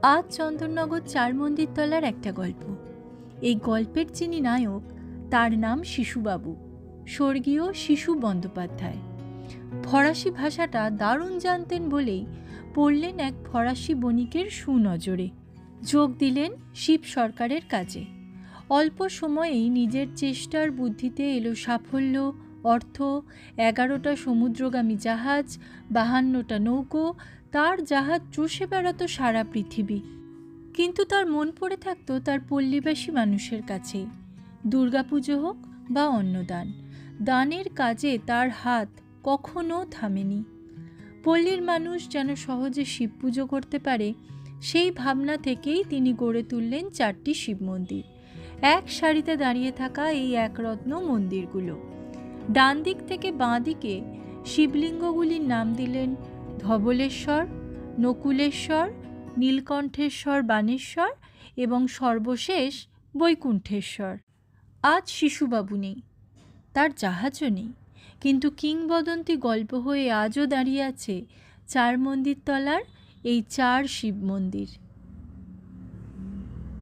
আজ চন্দননগর চার মন্দির তলার একটা গল্প। এই গল্পের যিনি নায়ক তার নাম শিশুবাবু, স্বর্গীয় শিশু বন্দ্যোপাধ্যায়। ফরাসি ভাষাটা দারুণ জানতেন বলেই পড়লেন এক ফরাসি বণিকের সুনজরে, যোগ দিলেন শিব সরকারের কাজে। অল্প সময়েই নিজের চেষ্টার বুদ্ধিতে এলো সাফল্য, অর্থ, 11টা সমুদ্রগামী জাহাজ, 52টা নৌকো, তার জাহাজ চষে বেড়াতো সারা পৃথিবী। কিন্তু তার মন পড়ে থাকতো তার পল্লীবাসী মানুষের কাছেই। দুর্গাপুজো হোক বা অন্নদান, দানের কাজে তার হাত কখনো থামেনি। পল্লীর মানুষ যেন সহজে শিব পুজো করতে পারে, সেই ভাবনা থেকেই তিনি গড়ে তুললেন 4টি শিব মন্দির। এক সারিতে দাঁড়িয়ে থাকা এই একরত্ন মন্দিরগুলো। ডান দিক থেকে বাঁ দিকে শিবলিঙ্গগুলির নাম দিলেন ধবলেশ্বর, নকুলেশ্বর, নীলকণ্ঠেশ্বর, বানেশ্বর এবং সর্বশেষ বৈকুণ্ঠেশ্বর। আজ শিশুবাবু নেই, তার জাহাজও নেই, কিন্তু কিংবদন্তি গল্প হয়ে আজও দাঁড়িয়ে আছে চার মন্দির তলার এই 4 শিব মন্দির।